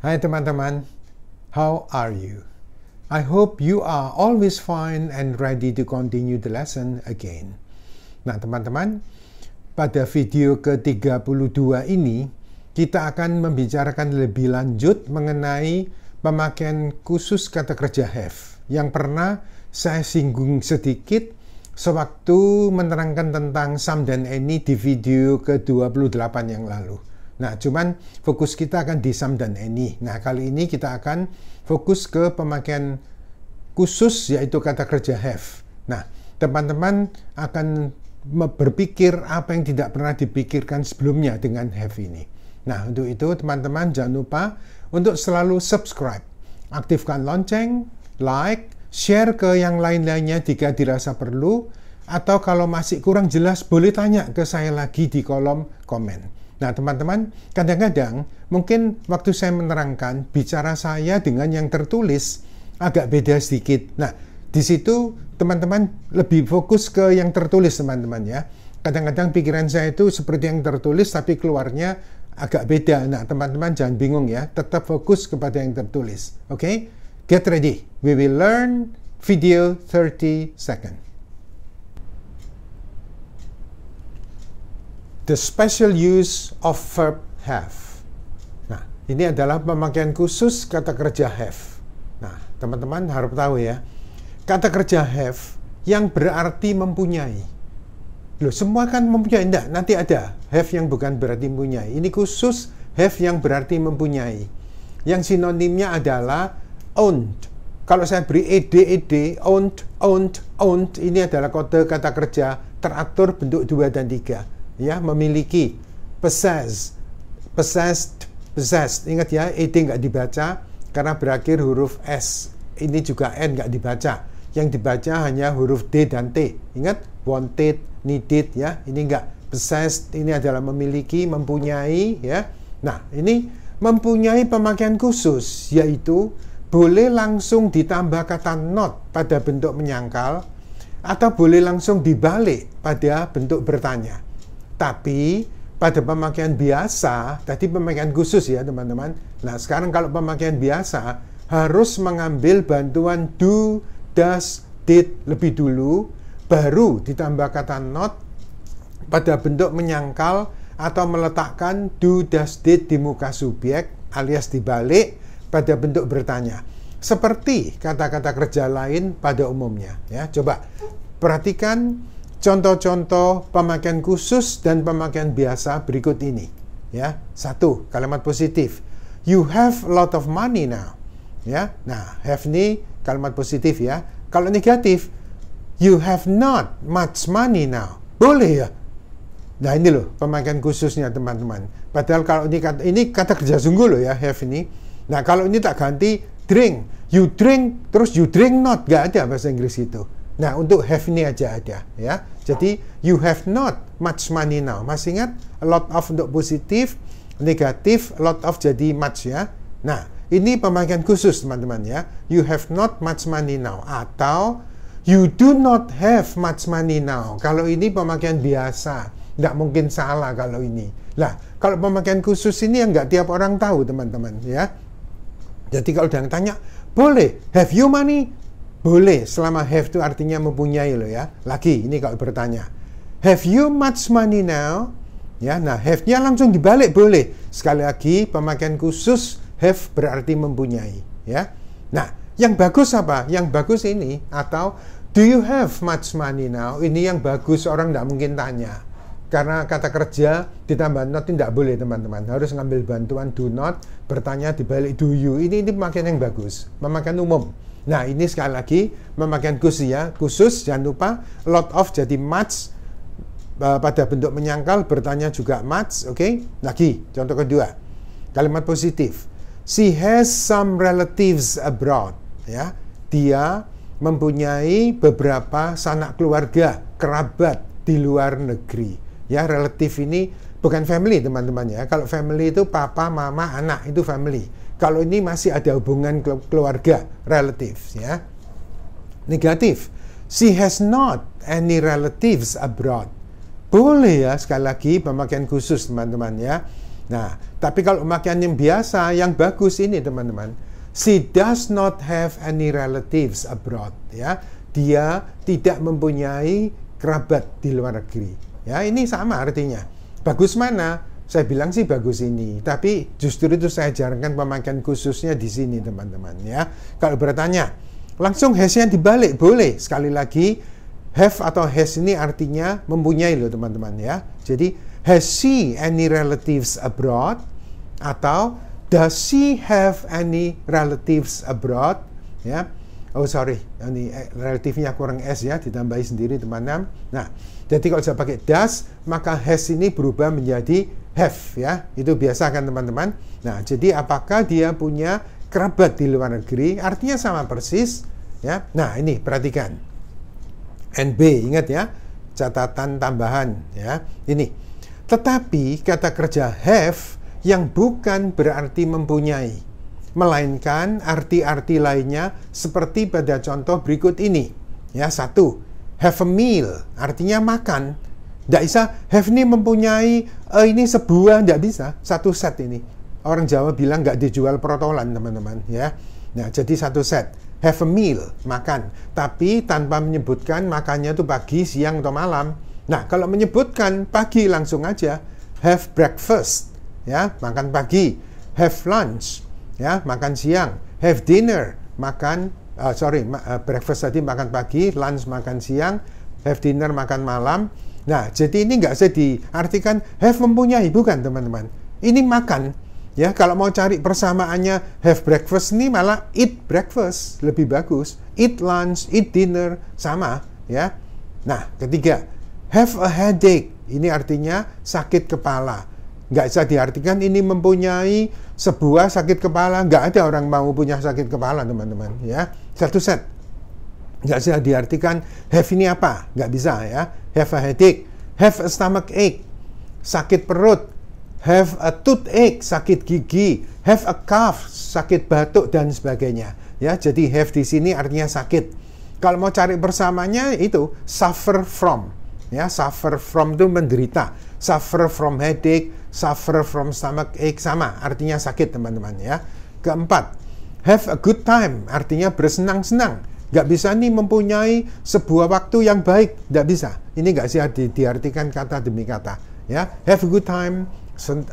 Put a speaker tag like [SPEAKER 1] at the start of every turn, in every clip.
[SPEAKER 1] Hai teman-teman, how are you? I hope you are always fine and ready to continue the lesson again. Nah teman-teman, pada video ke-32 ini, kita akan membicarakan lebih lanjut mengenai pemakaian khusus kata kerja have yang pernah saya singgung sedikit sewaktu menerangkan tentang some dan any di video ke-28 yang lalu. Nah, cuman fokus kita akan di some dan any. Nah, kali ini kita akan fokus ke pemakaian khusus yaitu kata kerja have. Nah, teman-teman akan berpikir apa yang tidak pernah dipikirkan sebelumnya dengan have ini. Nah, untuk itu teman-teman jangan lupa untuk selalu subscribe, aktifkan lonceng, like, share ke yang lain-lainnya jika dirasa perlu, atau kalau masih kurang jelas boleh tanya ke saya lagi di kolom komen. Nah teman-teman, kadang-kadang mungkin waktu saya menerangkan bicara saya dengan yang tertulis agak beda sedikit. Nah di situ teman-teman lebih fokus ke yang tertulis teman-teman ya. Kadang-kadang pikiran saya itu seperti yang tertulis tapi keluarnya agak beda. Nah teman-teman jangan bingung ya, tetap fokus kepada yang tertulis. Oke? Get ready, we will learn video 30 seconds. The special use of verb have. Nah, ini adalah pemakaian khusus kata kerja have. Nah, teman-teman harus tahu ya, kata kerja have yang berarti mempunyai. Loh, semua kan mempunyai, enggak? Nanti ada have yang bukan berarti mempunyai. Ini khusus have yang berarti mempunyai. Yang sinonimnya adalah owned. Kalau saya beri ed, owned, ini adalah kode kata kerja teratur bentuk 2 dan 3. Ya, memiliki, possessed. Ingat ya, ed nggak dibaca karena berakhir huruf s. Ini juga n nggak dibaca. Yang dibaca hanya huruf d dan t. Ingat, wanted, needed ya. Ini nggak. Possessed ini adalah memiliki, mempunyai ya. Nah, ini mempunyai pemakaian khusus, yaitu boleh langsung ditambah kata not pada bentuk menyangkal atau boleh langsung dibalik pada bentuk bertanya. Tapi pada pemakaian biasa, tadi pemakaian khusus ya teman-teman. Nah sekarang kalau pemakaian biasa harus mengambil bantuan do, does, did lebih dulu, baru ditambah kata not pada bentuk menyangkal atau meletakkan do, does, did di muka subjek alias dibalik pada bentuk bertanya. Seperti kata-kata kerja lain pada umumnya. Ya, coba perhatikan contoh-contoh pemakaian khusus dan pemakaian biasa berikut ini. Ya, 1, kalimat positif. You have a lot of money now. Ya, nah have ini kalimat positif ya. Kalau negatif, you have not much money now. Boleh ya. Nah ini loh pemakaian khususnya teman-teman. Padahal kalau ini kata kerja sungguh loh ya have ini. Nah kalau ini tak ganti drink, you drink terus you drink not, nggak ada bahasa Inggris itu. Nah, untuk have ini aja ada, ya. Jadi, you have not much money now. Masih ingat? A lot of untuk positif, negatif, a lot of jadi much, ya. Nah, ini pemakaian khusus, teman-teman, ya. You have not much money now. Atau, you do not have much money now. Kalau ini pemakaian biasa. Nggak mungkin salah kalau ini. Lah, kalau pemakaian khusus ini yang nggak tiap orang tahu, teman-teman, ya. Jadi, kalau ada yang tanya, boleh, have you money? Boleh, selama have itu artinya mempunyai loh ya. Lagi, ini kalau bertanya, have you much money now? Ya, nah have-nya langsung dibalik boleh. Sekali lagi, pemakaian khusus have berarti mempunyai. Ya, nah yang bagus apa? Yang bagus ini atau do you have much money now? Ini yang bagus, orang nggak mungkin tanya. Karena kata kerja ditambah not tidak boleh teman-teman. Harus ngambil bantuan do not, bertanya dibalik do you. Ini pemakaian yang bagus, pemakaian umum. Nah ini sekali lagi pemakaian khusus ya, khusus jangan lupa lot of jadi much pada bentuk menyangkal, bertanya juga much, oke? Lagi contoh kedua, kalimat positif. She has some relatives abroad, ya. Dia mempunyai beberapa sanak keluarga, kerabat di luar negeri. Ya, relatif ini bukan family teman-teman ya. Kalau family itu papa, mama, anak itu family. Kalau ini masih ada hubungan keluarga, relatives ya. Negatif. She has not any relatives abroad. Boleh ya, sekali lagi pemakaian khusus teman-teman ya. Nah, tapi kalau pemakaian yang biasa, yang bagus ini teman-teman, she does not have any relatives abroad. Ya, dia tidak mempunyai kerabat di luar negeri. Ya, ini sama artinya. Bagus mana? Saya bilang sih bagus ini, tapi justru itu saya jarangkan pemakaian khususnya di sini teman-teman ya. Kalau bertanya, langsung has-nya dibalik boleh. Sekali lagi, have atau has ini artinya mempunyai loh teman-teman ya. Jadi, has she any relatives abroad? Atau does she have any relatives abroad? Ya. Oh sorry, ini relatifnya kurang S ya, ditambahi sendiri teman-teman. Nah, jadi kalau saya pakai does, maka has ini berubah menjadi have ya. Itu biasa kan teman-teman. Nah, jadi apakah dia punya kerabat di luar negeri? Artinya sama persis ya. Nah, ini perhatikan. NB, ingat ya. Catatan tambahan ya. Ini. Tetapi kata kerja have yang bukan berarti mempunyai, melainkan arti-arti lainnya seperti pada contoh berikut ini. Ya, 1. Have a meal, artinya makan. Tidak bisa, have ini mempunyai, ini sebuah, tidak bisa. Satu set ini. Orang Jawa bilang nggak dijual protolan, teman-teman. Ya. Nah, jadi satu set. Have a meal, makan. Tapi tanpa menyebutkan makannya itu pagi, siang, atau malam. Nah, kalau menyebutkan pagi langsung aja. Have breakfast, ya, makan pagi. Have lunch, ya, makan siang. Have dinner, makan, breakfast tadi makan pagi, lunch makan siang, have dinner makan malam. Nah, jadi ini nggak bisa diartikan have mempunyai, bukan teman-teman. Ini makan, ya. Kalau mau cari persamaannya have breakfast ini malah eat breakfast, lebih bagus. Eat lunch, eat dinner, sama, ya. Nah, ketiga, have a headache, ini artinya sakit kepala. Nggak bisa diartikan ini mempunyai sebuah sakit kepala. Nggak ada orang mau punya sakit kepala, teman-teman. Ya, satu set. Nggak bisa diartikan have ini apa. Nggak bisa, ya. Have a headache. Have a stomach ache. Sakit perut. Have a toothache. Sakit gigi. Have a cough. Sakit batuk, dan sebagainya. Ya, jadi have di sini artinya sakit. Kalau mau cari bersamanya itu suffer from. Ya, suffer from itu menderita. Suffer from headache, suffer from stomach ache, sama artinya sakit teman-teman ya. Keempat, have a good time, artinya bersenang-senang. Nggak bisa nih mempunyai sebuah waktu yang baik, nggak bisa. Ini nggak sih diartikan kata demi kata ya. Have a good time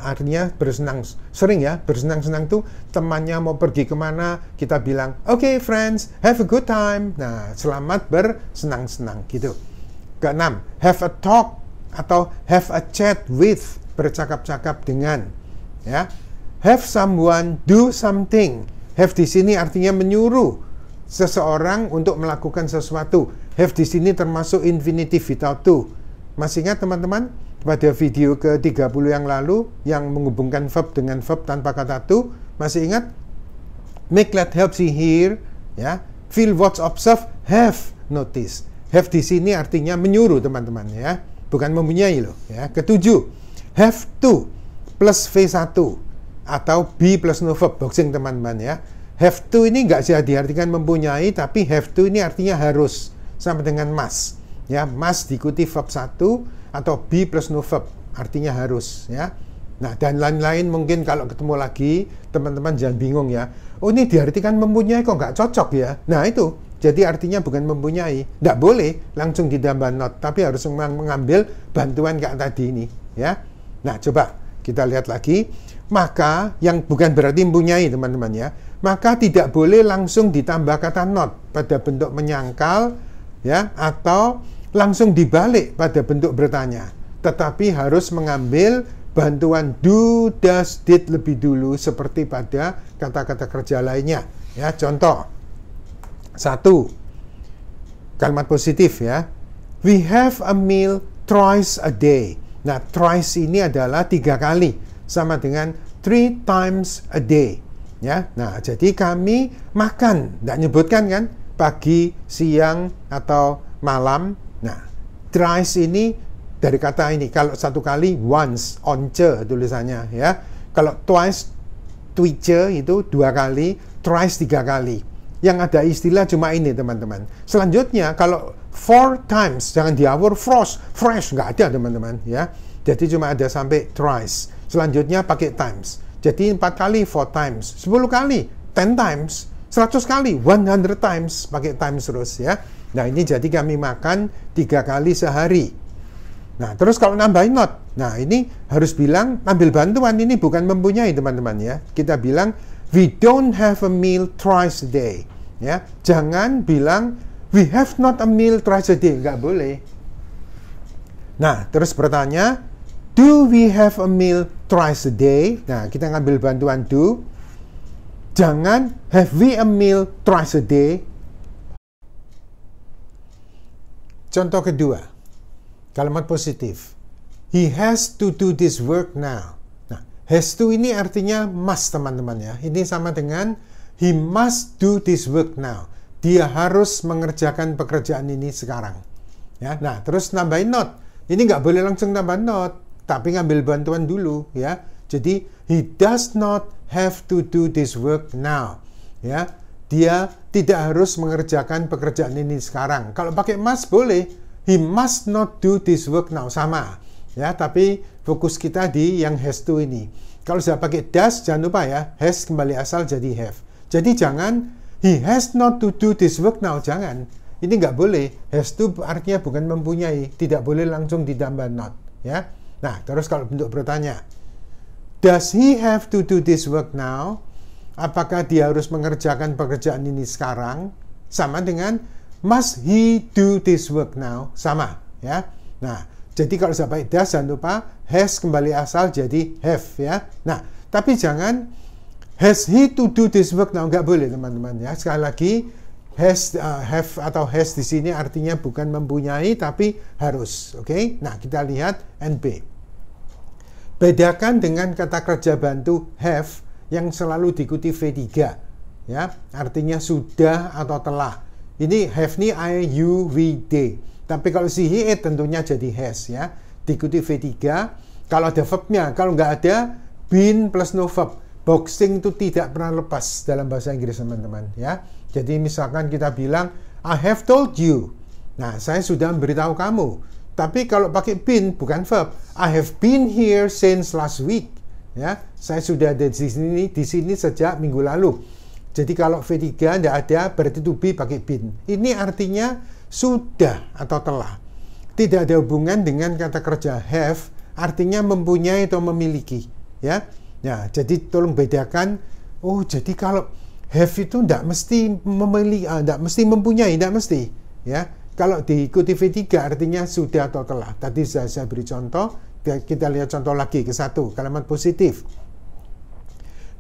[SPEAKER 1] artinya bersenang, sering ya, bersenang-senang tuh temannya mau pergi kemana, kita bilang okay friends, have a good time. Nah, selamat bersenang-senang gitu. Keenam, have a talk atau have a chat with, bercakap-cakap dengan, ya. Have someone do something. Have di sini artinya menyuruh seseorang untuk melakukan sesuatu. Have di sini termasuk infinitive without to. Masih ingat teman-teman pada video ke-30 yang lalu yang menghubungkan verb dengan verb tanpa kata to? Masih ingat? Make, let, help, see, hear, ya. Feel, watch, observe, have, notice. Have di sini artinya menyuruh teman-teman ya, bukan mempunyai loh ya. Ketujuh, have to plus V1 atau be plus no verb, boxing teman-teman ya. Have to ini nggak bisa diartikan mempunyai, tapi have to ini artinya harus, sama dengan must ya. Must diikuti verb 1 atau be plus no verb, artinya harus ya. Nah, dan lain-lain mungkin kalau ketemu lagi teman-teman jangan bingung ya. Oh, ini diartikan mempunyai kok nggak cocok ya. Nah, itu jadi artinya bukan mempunyai. Tidak boleh langsung ditambah not, tapi harus mengambil bantuan kayak tadi ini ya. Nah, coba kita lihat lagi. Maka yang bukan berarti mempunyai teman-teman ya. Maka tidak boleh langsung ditambah kata not pada bentuk menyangkal ya, atau langsung dibalik pada bentuk bertanya. Tetapi harus mengambil bantuan do, does, did lebih dulu seperti pada kata-kata kerja lainnya ya. Contoh 1, kalimat positif ya. We have a meal twice a day. Nah, twice ini adalah 3 kali, sama dengan 3 times a day ya. Nah, jadi kami makan, tidak nyebutkan kan pagi, siang, atau malam. Nah, thrice ini dari kata ini. Kalau 1 kali once, once tulisannya ya. Kalau twice, twice itu 2 kali, thrice 3 kali. Yang ada istilah cuma ini teman-teman. Selanjutnya kalau 4 times, jangan diawur fresh, nggak ada teman-teman ya. Jadi cuma ada sampai thrice. Selanjutnya pakai times. Jadi 4 kali 4 times, 10 kali 10 times, 100 kali 100 times, pakai times terus ya. Nah ini jadi kami makan 3 kali sehari. Nah terus kalau nambahin not, nah ini harus bilang ambil bantuan, ini bukan mempunyai teman-teman ya. Kita bilang we don't have a meal twice a day ya. Jangan bilang we have not a meal twice a day, nggak boleh. Nah terus bertanya, do we have a meal twice a day? Nah, kita ngambil bantuan do. Jangan have we a meal twice a day. Contoh kedua, kalimat positif. He has to do this work now. Nah, has to ini artinya must teman-teman ya. Ini sama dengan he must do this work now. Dia harus mengerjakan pekerjaan ini sekarang. Ya, nah terus nambahin not. Ini nggak boleh langsung tambah not, tapi ngambil bantuan dulu ya. Jadi he does not have to do this work now. Ya, dia tidak harus mengerjakan pekerjaan ini sekarang. Kalau pakai must boleh, he must not do this work now, sama. Ya, tapi fokus kita di yang has to ini. Kalau sudah pakai does, jangan lupa ya, has kembali asal jadi have. Jadi jangan he has not to do this work now, jangan. Ini nggak boleh. Has to artinya bukan mempunyai, tidak boleh langsung ditambah not. Ya. Nah, terus kalau bentuk bertanya, does he have to do this work now? Apakah dia harus mengerjakan pekerjaan ini sekarang? Sama dengan must he do this work now? Sama, ya. Nah, jadi kalau sudah pakai does, jangan lupa has kembali asal jadi have, ya. Nah, tapi jangan has he to do this work now, nggak boleh teman-teman ya. Sekali lagi, has, have atau has di sini artinya bukan mempunyai tapi harus, oke? Nah, kita lihat NP. Bedakan dengan kata kerja bantu have yang selalu diikuti V3, ya, artinya sudah atau telah. Ini have ini I, you, we, they. Tapi kalau si he, it tentunya jadi has, ya, diikuti V3. Kalau ada verbnya, kalau nggak ada been plus no verb. Boxing itu tidak pernah lepas dalam bahasa Inggris teman-teman ya. Jadi misalkan kita bilang I have told you. Nah, saya sudah memberitahu kamu. Tapi kalau pakai been bukan verb. I have been here since last week. Ya, saya sudah ada di sini sejak minggu lalu. Jadi kalau V3 tidak ada berarti to be pakai been. Ini artinya sudah atau telah. Tidak ada hubungan dengan kata kerja have, artinya mempunyai atau memiliki, ya. Ya, jadi tolong bedakan. Oh, jadi kalau have itu tidak mesti memiliki, tidak mesti mempunyai, tidak mesti. Ya, kalau diikuti V3 artinya sudah atau telah. Tadi saya beri contoh. Kita lihat contoh lagi ke satu kalimat positif.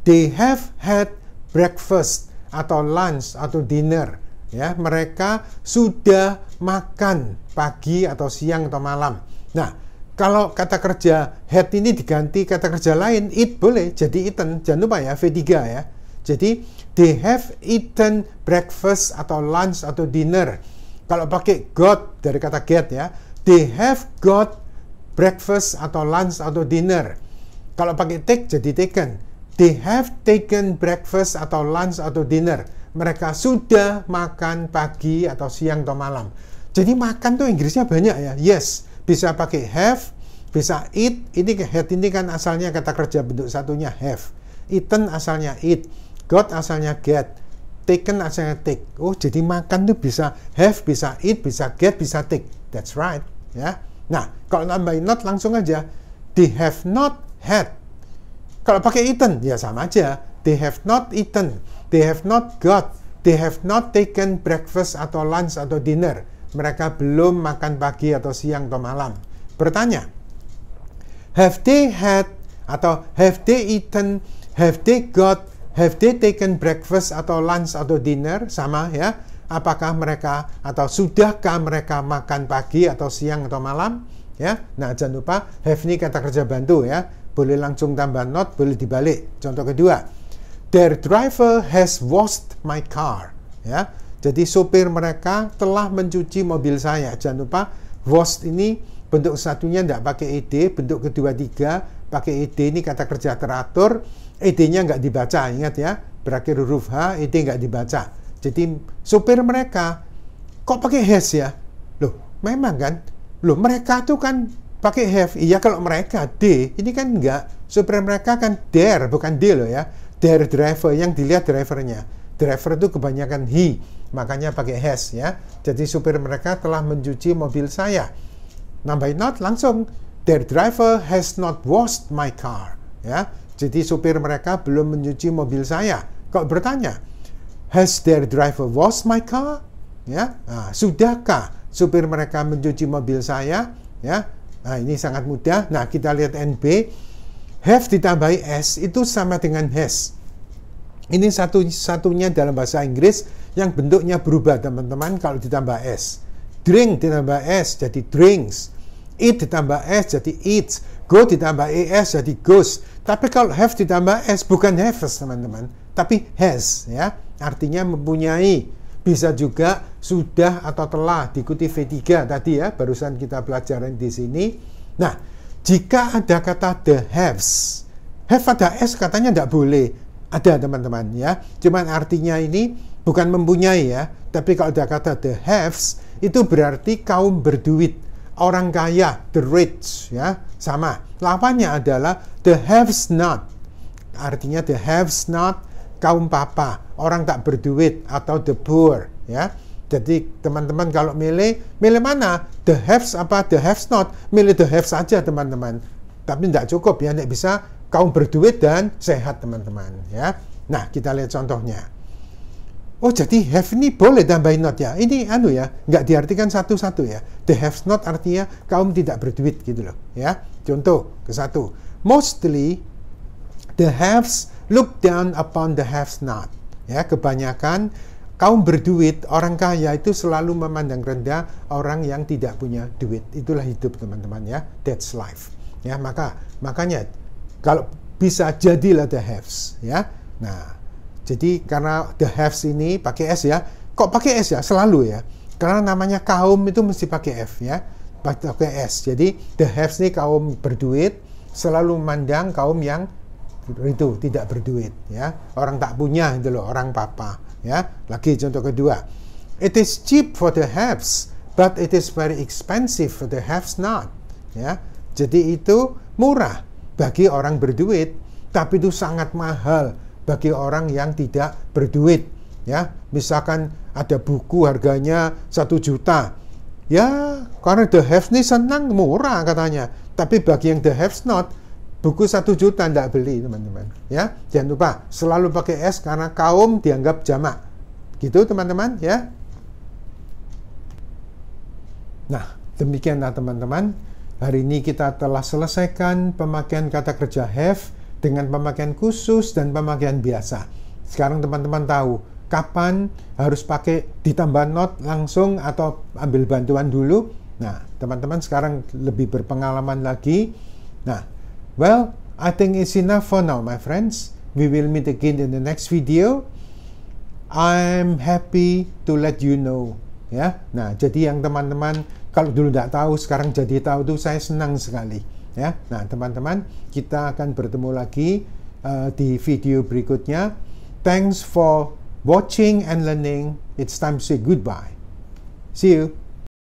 [SPEAKER 1] They have had breakfast atau lunch atau dinner. Ya, mereka sudah makan pagi atau siang atau malam. Nah, kalau kata kerja had ini diganti kata kerja lain, eat boleh jadi eaten. Jangan lupa ya, V3 ya. Jadi, they have eaten breakfast atau lunch atau dinner. Kalau pakai got dari kata get ya, they have got breakfast atau lunch atau dinner. Kalau pakai take jadi taken. They have taken breakfast atau lunch atau dinner. Mereka sudah makan pagi atau siang atau malam. Jadi makan tuh Inggrisnya banyak ya. Yes. Bisa pakai have, bisa eat. Ini had ini kan asalnya kata kerja bentuk satunya have. Eaten asalnya eat. Got asalnya get. Taken asalnya take. Oh, jadi makan tuh bisa have, bisa eat, bisa get, bisa take. That's right. Ya. Nah, kalau nambahin not langsung aja. They have not had. Kalau pakai eaten, ya sama aja. They have not eaten. They have not got. They have not taken breakfast atau lunch atau dinner. Mereka belum makan pagi atau siang atau malam. Bertanya, have they had atau have they eaten, have they got, have they taken breakfast atau lunch atau dinner? Sama ya. Apakah mereka atau sudahkah mereka makan pagi atau siang atau malam? Ya. Nah, jangan lupa have ini kata kerja bantu ya. Boleh langsung tambah not, boleh dibalik. Contoh kedua, their driver has washed my car. Ya. Jadi sopir mereka telah mencuci mobil saya. Jangan lupa washed ini bentuk satunya tidak pakai ed, bentuk kedua tiga pakai ed. Ini kata kerja teratur. Ed-nya nggak dibaca, ingat ya. Berakhir huruf H, ed nggak dibaca. Jadi sopir mereka kok pakai has ya? Loh, memang kan? Loh, mereka tuh kan pakai have. Iya kalau mereka D, ini kan enggak. Supir mereka kan their, bukan D loh ya. Their driver, yang dilihat drivernya. Driver itu kebanyakan he, makanya pakai has ya. Jadi supir mereka telah mencuci mobil saya. Nambahin not langsung. Their driver has not washed my car. Ya, jadi supir mereka belum mencuci mobil saya. Kalau bertanya, has their driver washed my car? Ya, nah, sudahkah supir mereka mencuci mobil saya? Ya, nah ini sangat mudah. Nah kita lihat NB, have ditambahi s itu sama dengan has. Ini satu-satunya dalam bahasa Inggris yang bentuknya berubah teman-teman kalau ditambah s. Drink ditambah s jadi drinks. Eat ditambah s jadi eats. Go ditambah es jadi goes. Tapi kalau have ditambah s bukan have teman-teman, tapi has ya. Artinya mempunyai. Bisa juga sudah atau telah, diikuti V3 tadi ya, barusan kita pelajaran di sini. Nah, jika ada kata the haves, have ada s katanya tidak boleh. Ada teman-teman ya. Cuman artinya ini bukan mempunyai ya, tapi kalau ada kata the haves itu berarti kaum berduit, orang kaya, the rich ya, sama. Lawannya adalah the haves not. Artinya the haves not kaum papa, orang tak berduit atau the poor ya. Jadi teman-teman kalau milih mana? The haves apa the haves not? Milih the haves saja teman-teman. Tapi tidak cukup ya, tidak bisa kaum berduit dan sehat teman-teman ya. Nah, kita lihat contohnya. Oh, jadi have ini boleh tambahin not ya. Ini ya, nggak diartikan satu-satu ya. The haves not artinya kaum tidak berduit gitu loh ya. Contoh ke satu. Mostly the haves look down upon the haves not. Ya, kebanyakan kaum berduit, orang kaya itu selalu memandang rendah orang yang tidak punya duit. Itulah hidup teman-teman ya. That's life. Ya, makanya kalau bisa jadilah the haves ya. Nah, jadi karena the haves ini pakai s ya. Kok pakai s ya? Selalu ya. Karena namanya kaum itu mesti pakai f ya. Pakai s. Jadi the haves ini kaum berduit selalu memandang kaum yang itu tidak berduit ya, orang tak punya itu loh, orang papa ya. Lagi contoh kedua, it is cheap for the haves but it is very expensive for the haves not ya. Jadi itu murah bagi orang berduit tapi itu sangat mahal bagi orang yang tidak berduit ya. Misalkan ada buku harganya 1 juta ya, karena the haves ini senang murah katanya, tapi bagi yang the haves not buku 1 juta tidak beli teman-teman ya. Jangan lupa selalu pakai s karena kaum dianggap jamak gitu teman-teman ya. Nah, demikianlah teman-teman, hari ini kita telah selesaikan pemakaian kata kerja have dengan pemakaian khusus dan pemakaian biasa. Sekarang teman-teman tahu kapan harus pakai ditambah not langsung atau ambil bantuan dulu. Nah, teman-teman sekarang lebih berpengalaman lagi. Nah, well, I think it's enough for now, my friends. We will meet again in the next video. I'm happy to let you know. Ya, nah jadi yang teman-teman kalau dulu tidak tahu, sekarang jadi tahu tuh saya senang sekali. Ya, nah teman-teman kita akan bertemu lagi di video berikutnya. Thanks for watching and learning. It's time to say goodbye. See you.